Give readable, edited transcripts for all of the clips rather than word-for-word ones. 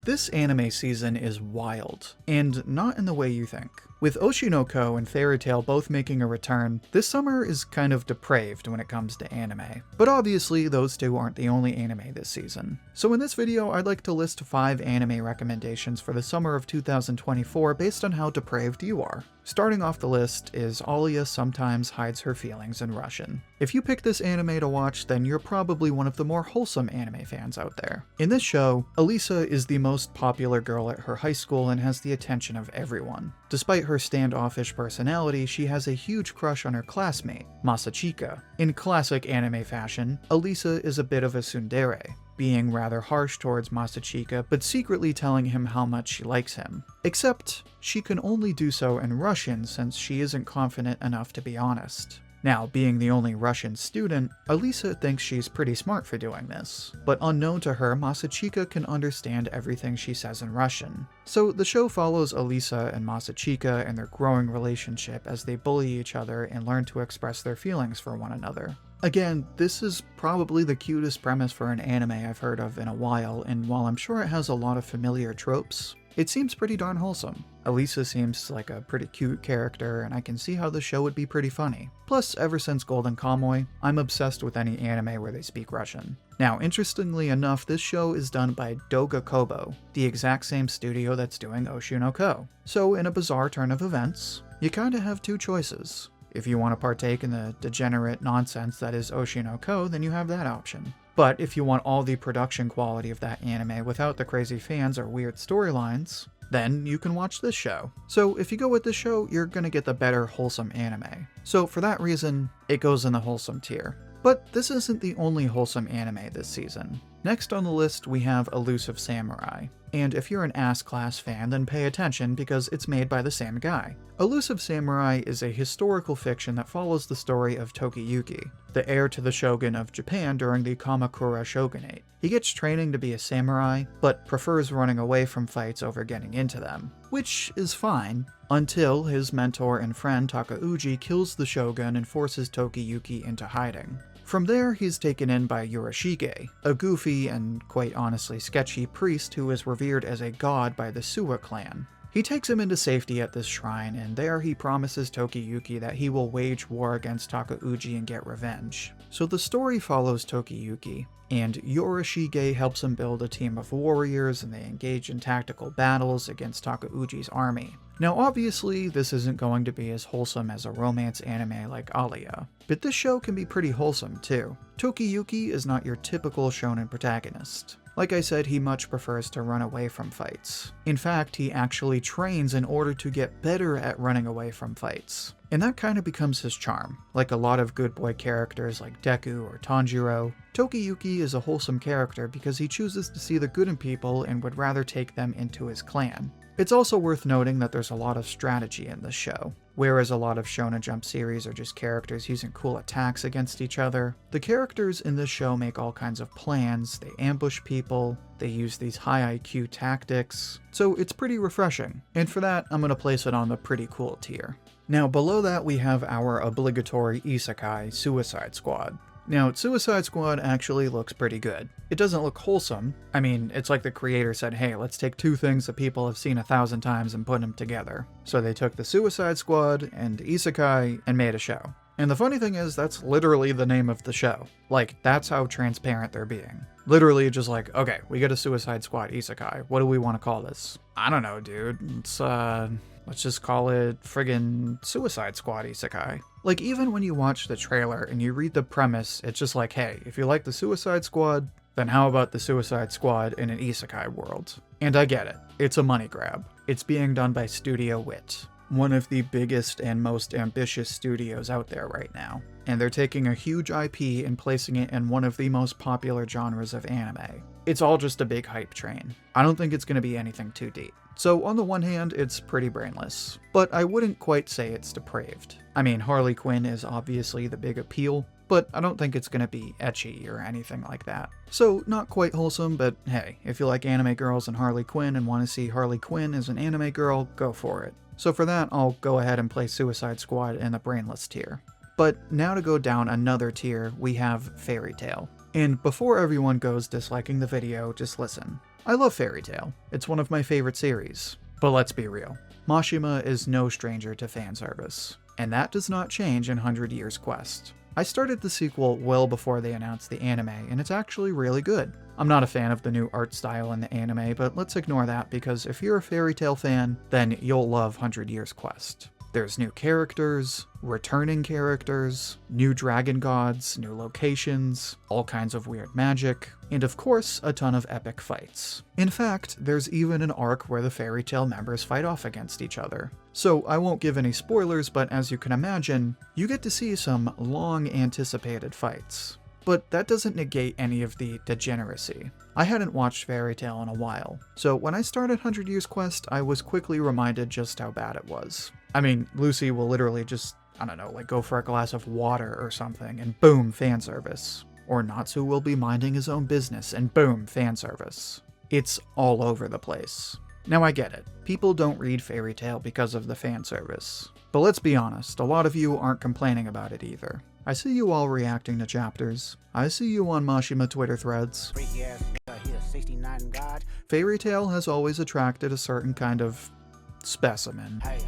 This anime season is wild, and not in the way you think. With Oshi no Ko and Fairy Tail both making a return, this summer is kind of depraved when it comes to anime. But obviously, those two aren't the only anime this season. So in this video, I'd like to list 5 anime recommendations for the summer of 2024 based on how depraved you are. Starting off the list is Alya Sometimes Hides Her Feelings in Russian. If you pick this anime to watch, then you're probably one of the more wholesome anime fans out there. In this show, Elisa is the most popular girl at her high school and has the attention of everyone. Despite her standoffish personality, she has a huge crush on her classmate, Masachika. In classic anime fashion, Elisa is a bit of a tsundere, being rather harsh towards Masachika, but secretly telling him how much she likes him. Except, she can only do so in Russian since she isn't confident enough to be honest. Now, being the only Russian student, Elisa thinks she's pretty smart for doing this. But unknown to her, Masachika can understand everything she says in Russian. So the show follows Elisa and Masachika and their growing relationship as they bully each other and learn to express their feelings for one another. Again, this is probably the cutest premise for an anime I've heard of in a while, and while I'm sure it has a lot of familiar tropes, it seems pretty darn wholesome. Elisa seems like a pretty cute character, and I can see how the show would be pretty funny. Plus, ever since Golden Kamuy, I'm obsessed with any anime where they speak Russian. Now, interestingly enough, this show is done by Doga Kobo, the exact same studio that's doing Oshi no Ko. So, in a bizarre turn of events, you kinda have two choices. If you want to partake in the degenerate nonsense that is Oshi no Ko, then you have that option. But if you want all the production quality of that anime without the crazy fans or weird storylines, then you can watch this show. So if you go with this show, you're gonna get the better wholesome anime. So for that reason, it goes in the wholesome tier. But this isn't the only wholesome anime this season. Next on the list, we have Elusive Samurai. And if you're an Ass Class fan, then pay attention because it's made by the same guy. Elusive Samurai is a historical fiction that follows the story of Tokiyuki, the heir to the shogun of Japan during the Kamakura shogunate. He gets training to be a samurai, but prefers running away from fights over getting into them, which is fine, until his mentor and friend Ouji kills the shogun and forces Tokiyuki into hiding. From there, he's taken in by Yorishige, a goofy and quite honestly sketchy priest who is revered as a god by the Suwa clan. He takes him into safety at this shrine, and there he promises Tokiyuki that he will wage war against Takauji and get revenge. So the story follows Tokiyuki, and Yorishige helps him build a team of warriors, and they engage in tactical battles against Takauji's army. Now obviously, this isn't going to be as wholesome as a romance anime like Alya, but this show can be pretty wholesome too. Tokiyuki is not your typical shonen protagonist. Like I said, he much prefers to run away from fights. In fact, he actually trains in order to get better at running away from fights. And that kind of becomes his charm. Like a lot of good boy characters like Deku or Tanjiro, Tokiyuki is a wholesome character because he chooses to see the good in people and would rather take them into his clan. It's also worth noting that there's a lot of strategy in this show. Whereas a lot of Shonen Jump series are just characters using cool attacks against each other, the characters in this show make all kinds of plans, they ambush people, they use these high IQ tactics, so it's pretty refreshing. And for that, I'm gonna place it on the pretty cool tier. Now below that we have our obligatory isekai, Suicide Squad. Now, Suicide Squad actually looks pretty good. It doesn't look wholesome. I mean, it's like the creator said, hey, let's take two things that people have seen 1,000 times and put them together. So they took the Suicide Squad and Isekai and made a show. And the funny thing is, that's literally the name of the show. Like, that's how transparent they're being. Literally just like, okay, we get a Suicide Squad Isekai. What do we want to call this? I don't know, dude. Let's just call it friggin' Suicide Squad Isekai. Like, even when you watch the trailer and you read the premise, it's just like, hey, if you like the Suicide Squad, then how about the Suicide Squad in an Isekai world? And I get it. It's a money grab. It's being done by Studio Wit, one of the biggest and most ambitious studios out there right now. And they're taking a huge IP and placing it in one of the most popular genres of anime. It's all just a big hype train. I don't think it's going to be anything too deep. So on the one hand, it's pretty brainless, but I wouldn't quite say it's depraved. I mean, Harley Quinn is obviously the big appeal, but I don't think it's gonna be ecchi or anything like that. So not quite wholesome, but hey, if you like anime girls and Harley Quinn and want to see Harley Quinn as an anime girl, go for it. So for that, I'll go ahead and place Suicide Squad in the brainless tier. But now to go down another tier, we have Fairy Tail. And before everyone goes disliking the video, just listen. I love Fairy Tail. It's one of my favorite series. But let's be real. Mashima is no stranger to fan service. And that does not change in 100 Years Quest. I started the sequel well before they announced the anime, and it's actually really good. I'm not a fan of the new art style in the anime, but let's ignore that because if you're a Fairy Tail fan, then you'll love 100 Years Quest. There's new characters, returning characters, new dragon gods, new locations, all kinds of weird magic, and of course, a ton of epic fights. In fact, there's even an arc where the Fairy Tail members fight off against each other. So I won't give any spoilers, but as you can imagine, you get to see some long-anticipated fights. But that doesn't negate any of the degeneracy. I hadn't watched Fairy Tail in a while, so when I started 100 Years Quest, I was quickly reminded just how bad it was. I mean, Lucy will literally just, I don't know, like go for a glass of water or something, and boom, fan service. Or Natsu will be minding his own business, and boom, fan service. It's all over the place. Now I get it, people don't read Fairy Tail because of the fan service. But let's be honest, a lot of you aren't complaining about it either. I see you all reacting to chapters. I see you on Mashima Twitter threads. Fairy Tail has always attracted a certain kind of specimen. Hey,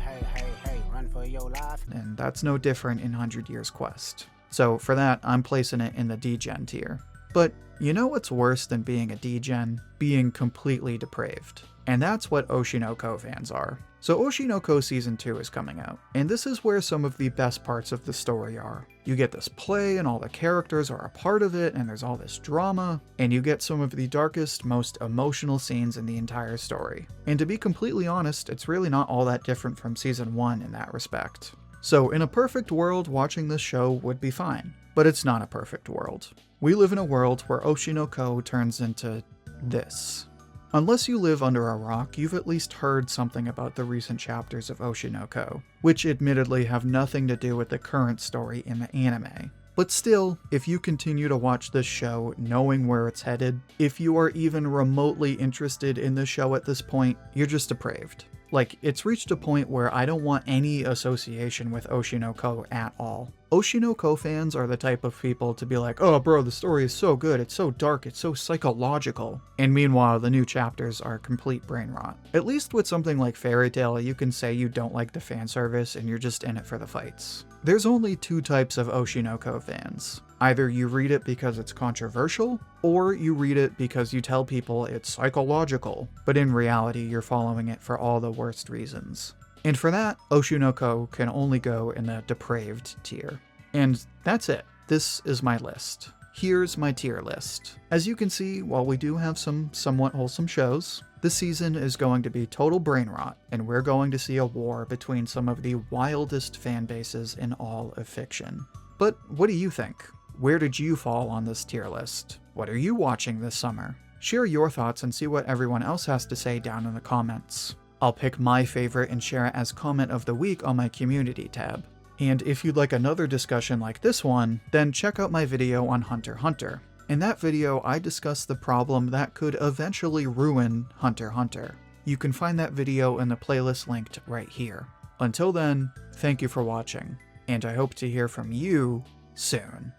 run for your life. And that's no different in 100 Years Quest. So for that, I'm placing it in the D-Gen tier. But you know what's worse than being a D-Gen? Being completely depraved. And that's what Oshinoko fans are. So Oshinoko Season 2 is coming out, and this is where some of the best parts of the story are. You get this play and all the characters are a part of it, and there's all this drama, and you get some of the darkest, most emotional scenes in the entire story. And to be completely honest, it's really not all that different from Season 1 in that respect. So in a perfect world, watching this show would be fine. But it's not a perfect world. We live in a world where Oshinoko turns into this. Unless you live under a rock, you've at least heard something about the recent chapters of Oshinoko, which admittedly have nothing to do with the current story in the anime. But still, if you continue to watch this show knowing where it's headed, if you are even remotely interested in the show at this point, you're just depraved. Like, it's reached a point where I don't want any association with Oshinoko at all. Oshinoko fans are the type of people to be like, oh bro, the story is so good, it's so dark, it's so psychological. And meanwhile, the new chapters are complete brain rot. At least with something like Fairy Tail, you can say you don't like the fan service and you're just in it for the fights. There's only two types of Oshinoko fans. Either you read it because it's controversial, or you read it because you tell people it's psychological, but in reality you're following it for all the worst reasons. And for that, Oshinoko can only go in the depraved tier. And that's it. This is my list. Here's my tier list. As you can see, while we do have some somewhat wholesome shows, this season is going to be total brain rot, and we're going to see a war between some of the wildest fan bases in all of fiction. But what do you think? Where did you fall on this tier list? What are you watching this summer? Share your thoughts and see what everyone else has to say down in the comments. I'll pick my favorite and share it as comment of the week on my community tab. And if you'd like another discussion like this one, then check out my video on Hunter x Hunter. In that video, I discuss the problem that could eventually ruin Hunter x Hunter. You can find that video in the playlist linked right here. Until then, thank you for watching, and I hope to hear from you soon.